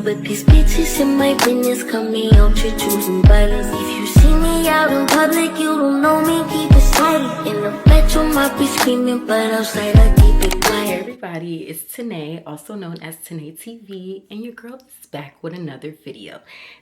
but these bitches in my business come me out here choosing violence. If you see me out in public, you don't know me, keep it silent. In the bedroom, I be screaming, but outside I keep it quiet. Hey everybody, it's Tenetv, also known as Tenetv, and your girl is back with another video.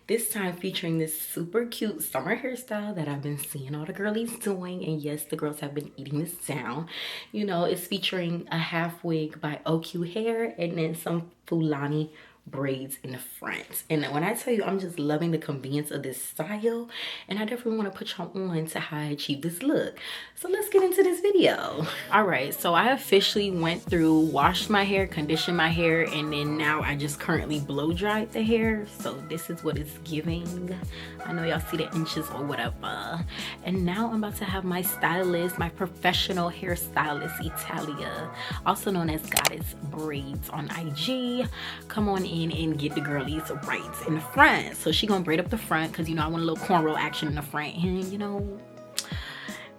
This time featuring this super cute summer hairstyle that I've been seeing all the girlies doing, and yes, the girls have been eating this down. You know, it's featuring a half wig by OQ Hair and then some Fulani braids in the front. And when I tell you, I'm just loving the convenience of this style, and I definitely want to put y'all on to how I achieve this look. So let's get into this video. All right, so I officially went through, washed my hair, conditioned my hair, and then now I just currently blow dried the hair. So this is what it's giving. I know y'all see the inches or whatever. And now I'm about to have my stylist, my professional hairstylist Italia, also known as Goddess Braids on IG, come on in and get the girlies braids in the front. So she gonna braid up the front because, you know, I want a little cornrow action in the front. And you know,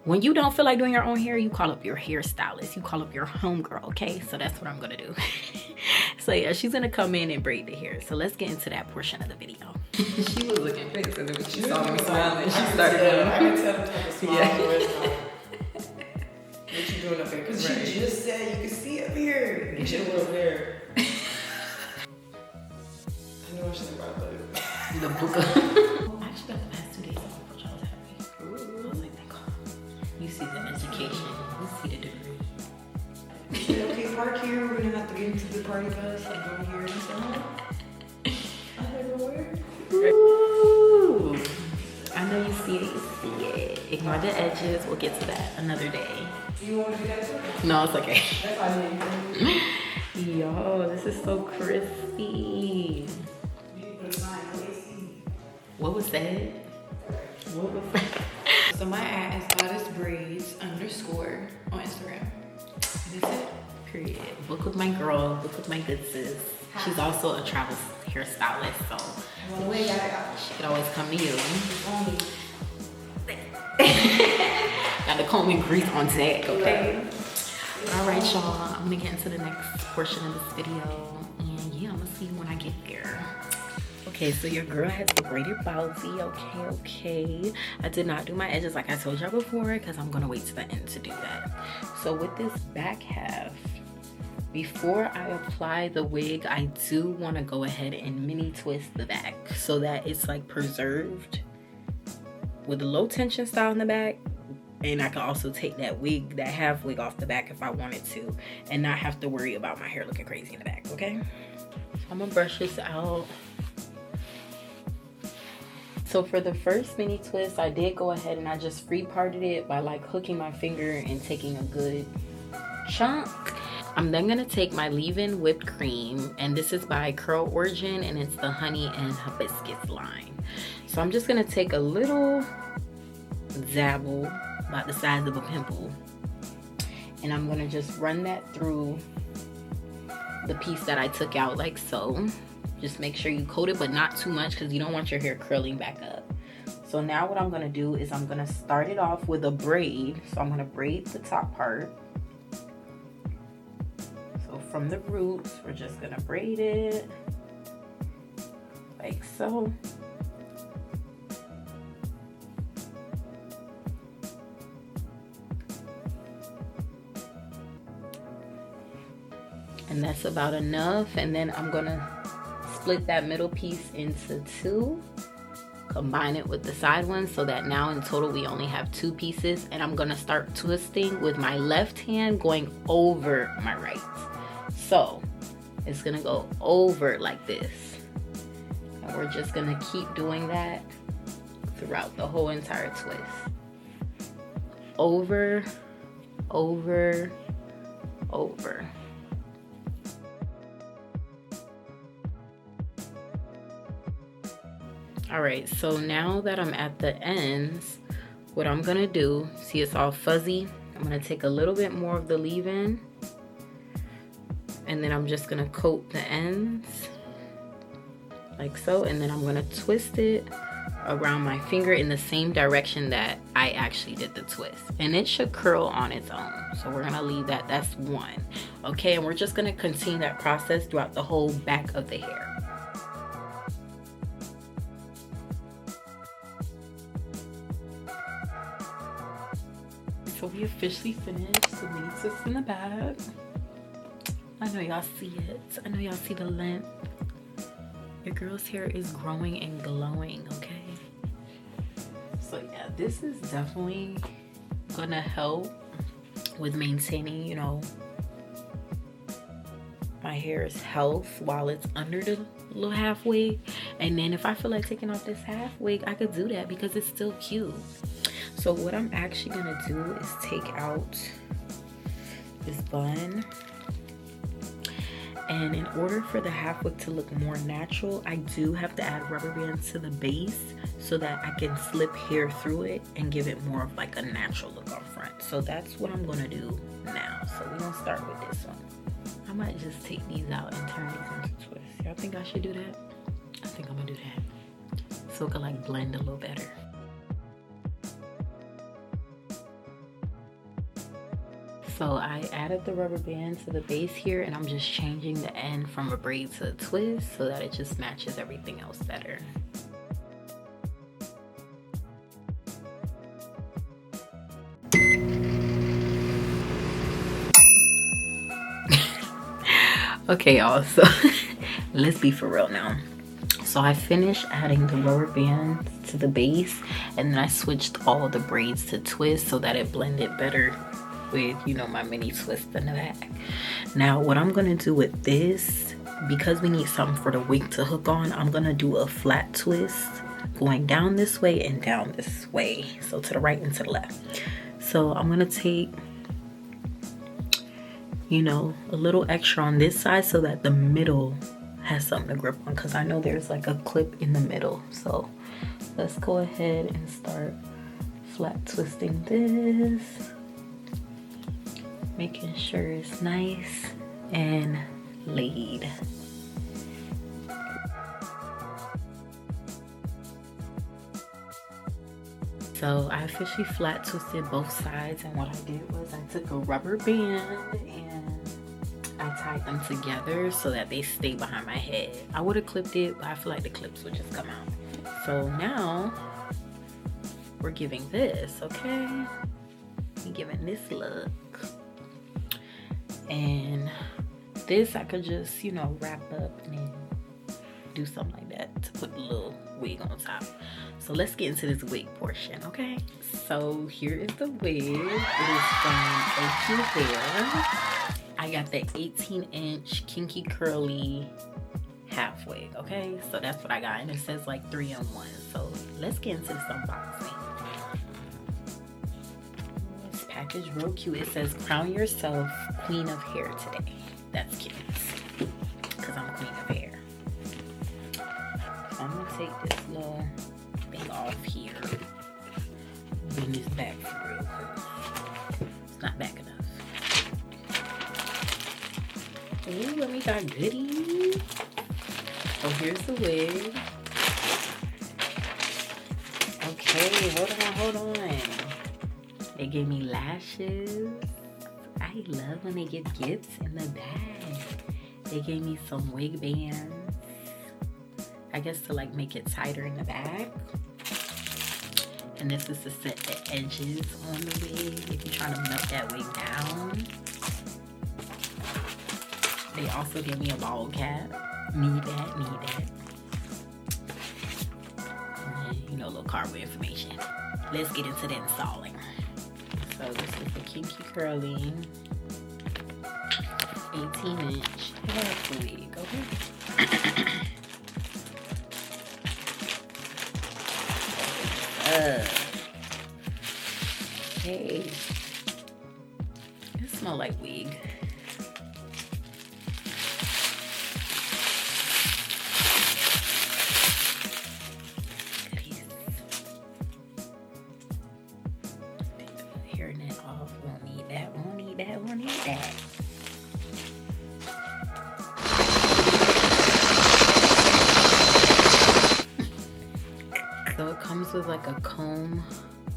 when you don't feel like doing your own hair, you call up your hairstylist, you call up your homegirl, okay? So that's what I'm gonna do. So yeah, she's gonna come in and braid the hair. So let's get into that portion of the video. She was looking pissed, and then when she saw me smiling, she started doing. I can tell the type of smile. What you doing up here? Because she just said you can see up here. Get your little hair. I know I should have brought that. The book. I actually got the past 2 days off, which I was happy. I was like, thank God. You see the education, you see the degree. Okay, park here. We're gonna have to get into the party bus and go here and so. Ooh. I know you see it, you see it. Ignore the edges, we'll get to that another day. You want to do that too? No, it's okay. That's fine. Yo, this is so crispy. What was that? What was that? So my ad is Goddess Braids _ on Instagram. And that's it. Period. Book with my girl, book with my good sis. She's also a travel hairstylist, so she could always come to you. Got the comb and grease on deck, okay? All right, y'all. I'm gonna get into the next portion of this video, and yeah, I'm gonna see you when I get there. Okay, so your girl has the braided Bowsy. Okay. I did not do my edges like I told y'all before because I'm gonna wait to the end to do that. So with this back half, before I apply the wig, I do want to go ahead and mini twist the back so that it's like preserved with a low tension style in the back. And I can also take that wig, that half wig off the back if I wanted to, and not have to worry about my hair looking crazy in the back, okay? I'm gonna brush this out. So for the first mini twist, I did go ahead and I just free parted it by like hooking my finger and taking a good chunk. I'm then gonna take my leave-in whipped cream, and this is by Curl Origin, and it's the honey and hibiscus line. So I'm just gonna take a little dabble about the size of a pimple, and I'm gonna just run that through the piece that I took out like so. Just make sure you coat it, but not too much because you don't want your hair curling back up. So now what I'm gonna do is I'm gonna start it off with a braid. So I'm gonna braid the top part. So from the roots, we're just gonna braid it like so. And that's about enough. And then I'm gonna split that middle piece into two, combine it with the side one so that now in total we only have 2 pieces. And I'm gonna start twisting with my left hand going over my right. So it's gonna go over like this. And we're just gonna keep doing that throughout the whole entire twist. Over, over, over. All right, so now that I'm at the ends, what I'm gonna do, see it's all fuzzy, I'm gonna take a little bit more of the leave-in, and then I'm just gonna coat the ends like so, and then I'm gonna twist it around my finger in the same direction that I actually did the twist, and it should curl on its own. So we're gonna leave that, that's one. Okay, and we're just gonna continue that process throughout the whole back of the hair. so we officially finished the mini twists in the back. I know y'all see it. I know y'all see the length. Your girl's hair is growing and glowing, okay? So yeah, this is definitely gonna help with maintaining, you know, my hair's health while it's under the little half wig. And then if I feel like taking off this half wig, I could do that because it's still cute. So what I'm actually gonna do is take out this bun. And in order for the half wig to look more natural, I do have to add rubber bands to the base so that I can slip hair through it and give it more of like a natural look on front. So that's what I'm gonna do now. So we're gonna start with this one. I might just take these out and turn these into twists. Y'all think I should do that? I think I'm gonna do that. So it can like blend a little better. So I added the rubber band to the base here, and I'm just changing the end from a braid to a twist so that it just matches everything else better. Okay, y'all, so let's be for real now. So I finished adding the rubber bands to the base, and then I switched all the braids to twists so that it blended better with, you know, my mini twist in the back. Now what I'm gonna do with this, because we need something for the wig to hook on, I'm gonna do a flat twist going down this way and down this way, so to the right and to the left. So I'm gonna take, you know, a little extra on this side so that the middle has something to grip on, because I know there's like a clip in the middle. So let's go ahead and start flat twisting this, making sure it's nice and laid. So I officially flat twisted both sides, and what I did was I took a rubber band and I tied them together so that they stay behind my head. I would have clipped it, but I feel like the clips would just come out. So now we're giving this, okay? We're giving this look. And this I could just, you know, wrap up and then do something like that to put the little wig on top. So let's get into this wig portion, okay? So here is the wig. It is from OQ Hair. I got the 18-inch kinky curly half wig, okay? So that's what I got, and it says like 3-in-1. So let's get into this unboxing. This package real cute. It says crown yourself queen of hair today. That's cute, because I'm queen of hair. So I'm gonna take this little thing off here. Bring this back for real quick. It's not back enough. Ooh, and we got goodies. Oh, here's the wig. Okay, hold on. They gave me lashes. I love when they give gifts in the bag. They gave me some wig bands, I guess to like make it tighter in the back. And this is to set the edges on the wig if you're trying to melt that wig down. They also gave me a ball cap. Need that. And then, you know, a little card with information. Let's get into the installing. So this is the Kinky Curly 18-inch half wig, okay? Hey, it smells like wig. Hair net off. Won't need that. So it comes with like a comb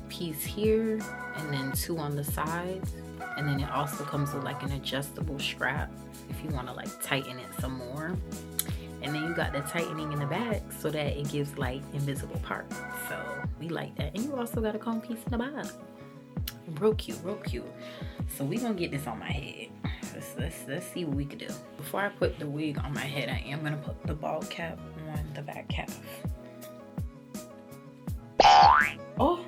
piece here and then 2 on the sides, and then it also comes with like an adjustable strap if you want to like tighten it some more. And then you got the tightening in the back so that it gives like invisible parts. So we like that. And you also got a comb piece in the bottom. Real cute, real cute. So we gonna get this on my head. Let's see what we could do. Before I put the wig on my head, I am gonna put the ball cap on the back half. Oh,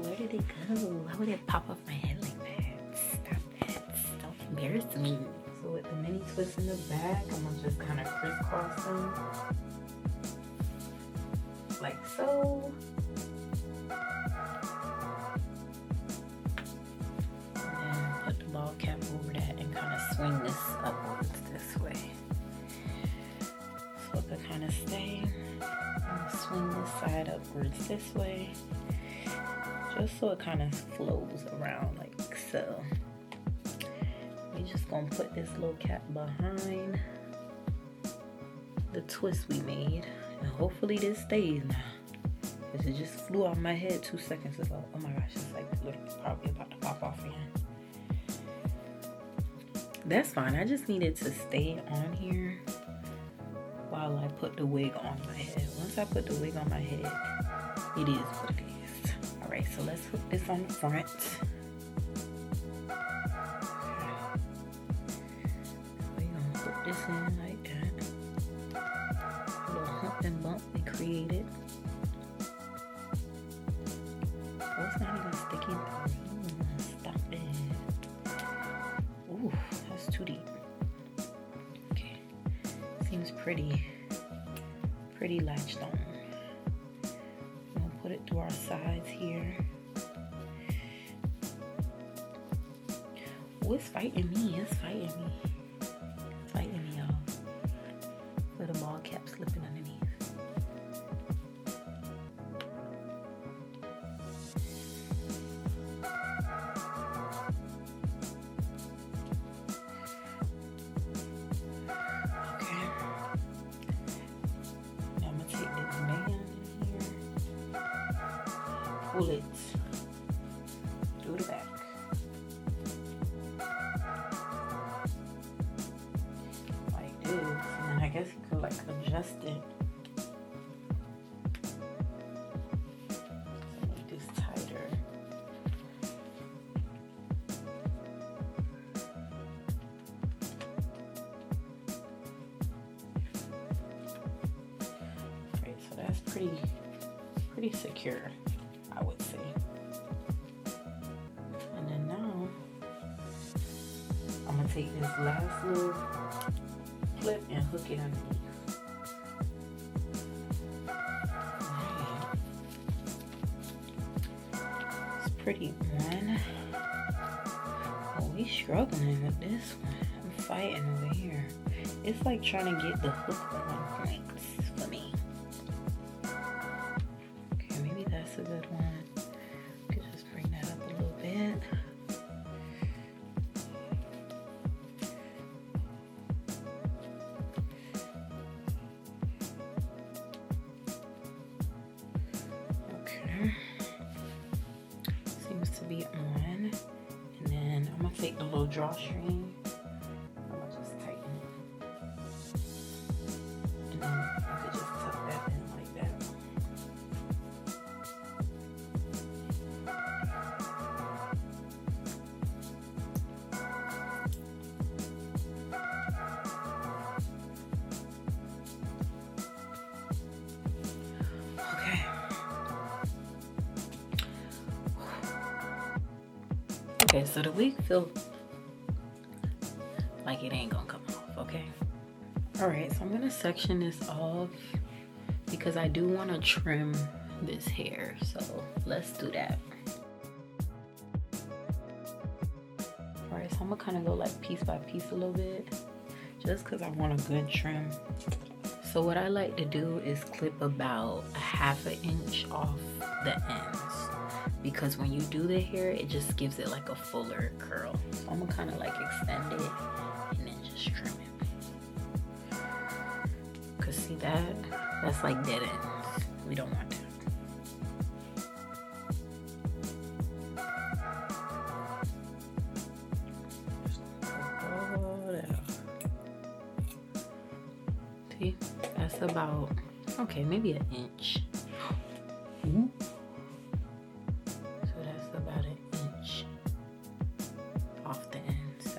where did it go? Why would it pop off my head like that? Stop that. Don't embarrass me. So with the mini twists in the back, I'm gonna just kind of crisscross them. Like so. And then put the ball cap over that and kind of swing this upwards this way. So it could kind of stay. Swing this side upwards this way, just so it kind of flows around like so. We're just gonna put this little cap behind the twist we made, and hopefully this stays now, because it just flew off my head 2 seconds ago. Oh my gosh, it's like literally probably about to pop off again. That's fine, I just needed to stay on here while I put the wig on my head. Once I put the wig on my head, it is what it is. All right, so let's hook this on the front. We're gonna put this in like that. A little hump and bump we created. Oh, it's not even sticking through. Stop it. Ooh, that's too deep. Okay, seems pretty latched on. I'm gonna put it through our sides here. Oh, it's fighting me. It's fighting me. It's fighting me, y'all. With a ball cap slipping underneath. Pull it through the back. Like this. And I guess you could like adjust it. Make this tighter. Right, so that's pretty secure, I would say. And then now I'm gonna take this last little clip and hook it underneath. Right. It's pretty one. Oh, we struggling with this one. I'm fighting over here. It's like trying to get the hook on points for me. Okay, maybe that's a good one. Seems to be on. And then I'm gonna take the little drawstring. I'm gonna just tighten it. And then I could just tuck that in like that. Okay, so the wig feels like it ain't gonna come off, okay? All right, so I'm gonna section this off because I do wanna trim this hair, so let's do that. All right, so I'm gonna kind of go like piece by piece a little bit, just because I want a good trim. So what I like to do is clip about 1/2 inch off the ends, because when you do the hair, it just gives it like a fuller curl. So I'm gonna kind of like extend it and then just trim it. Cause see that's like dead ends. We don't want that. See, that's about, okay, maybe 1 inch.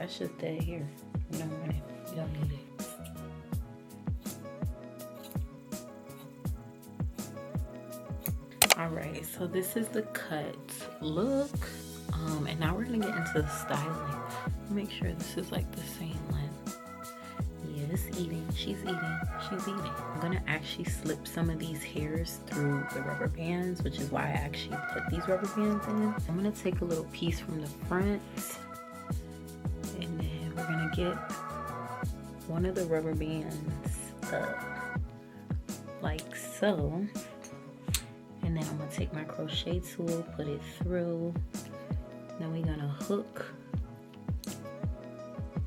That's just dead hair. You don't want it. You don't need it. Alright, so this is the cut look. And now we're gonna get into the styling. Make sure this is like the same length. Yeah, it's eating. She's eating. She's eating. I'm gonna actually slip some of these hairs through the rubber bands, which is why I actually put these rubber bands in. I'm gonna take a little piece from the front, and then we're gonna get one of the rubber bands up like so. And then I'm gonna take my crochet tool, put it through. Then we're gonna hook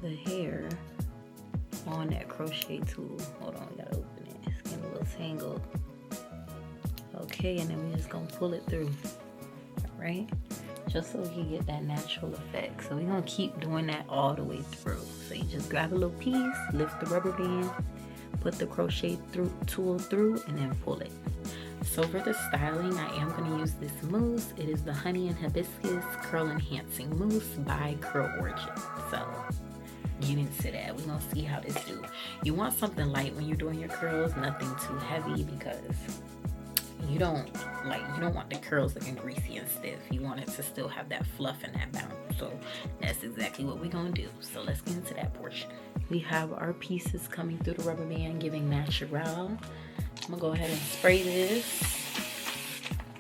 the hair on that crochet tool. Hold on, we gotta open it. It's getting a little tangled. Okay, and then we're just gonna pull it through, right? Just so we can get that natural effect. So we're gonna keep doing that all the way through. So you just grab a little piece, lift the rubber band, put the crochet tool through, and then pull it. So for the styling, I am going to use this mousse. It is the Honey and Hibiscus Curl Enhancing Mousse by Curl Origin. So get into that. We're going to see how this do. You want something light when you're doing your curls, nothing too heavy, because you don't want the curls looking greasy and stiff. You want it to still have that fluff and that bounce. So that's exactly what we're going to do. So let's get into that portion. We have our pieces coming through the rubber band, giving natural. I'm gonna go ahead and spray this.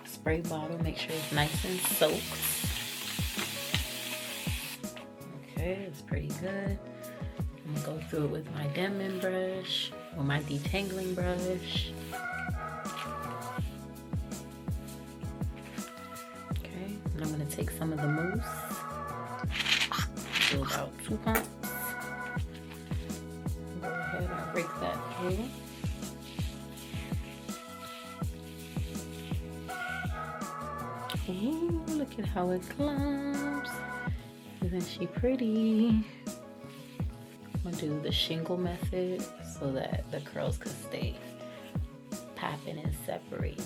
Spray bottle, make sure it's nice and soaked. Okay, it's pretty good. I'm gonna go through it with my Denman brush or my detangling brush. Okay, and I'm gonna take some of the mousse. Do about 2 pumps. Go ahead and break that through. Ooh, look at how it clumps. Isn't she pretty? I'm gonna do the shingle method so that the curls could stay popping and separated.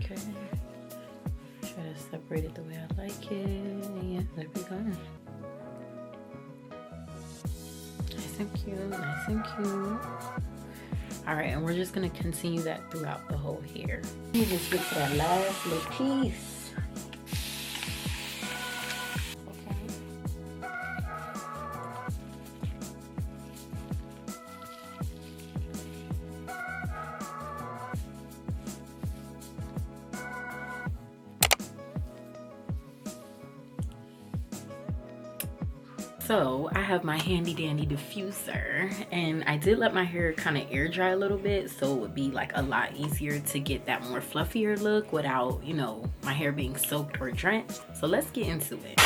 Okay. Try to separate it the way I like it. Yeah, there we go. Nice and cute, nice and cute. All right, and we're just gonna continue that throughout the whole hair. You just get to that last little piece. So I have my handy dandy diffuser, and I did let my hair kind of air dry a little bit, so it would be like a lot easier to get that more fluffier look without, you know, my hair being soaked or drenched. So let's get into it.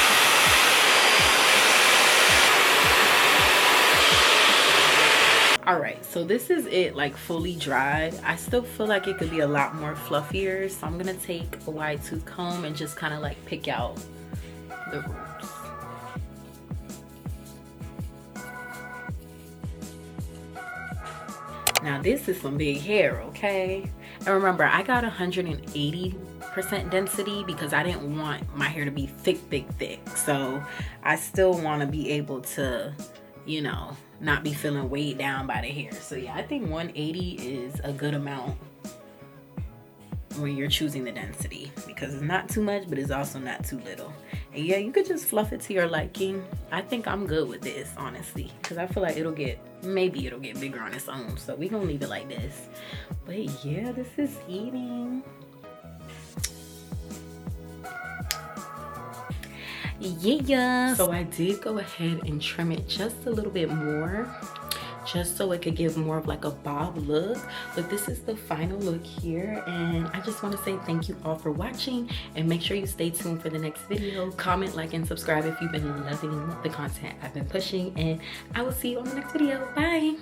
All right, so this is it, like fully dried. I still feel like it could be a lot more fluffier, so I'm gonna take a wide tooth comb and just kind of like pick out the roots. Now this is some big hair, okay? And remember, I got 180% density because I didn't want my hair to be thick. So I still want to be able to, you know, not be feeling weighed down by the hair. So yeah, I think 180 is a good amount when you're choosing the density, because it's not too much, but it's also not too little. And yeah, you could just fluff it to your liking. I think I'm good with this, honestly, because I feel like maybe it'll get bigger on its own. So we're gonna leave it like this. But yeah, this is eating. Yeah. So I did go ahead and trim it just a little bit more, just so it could give more of like a bob look. But this is the final look here, and I just want to say thank you all for watching, and make sure you stay tuned for the next video. Comment, like, and subscribe if you've been loving the content I've been pushing, and I will see you on the next video. Bye.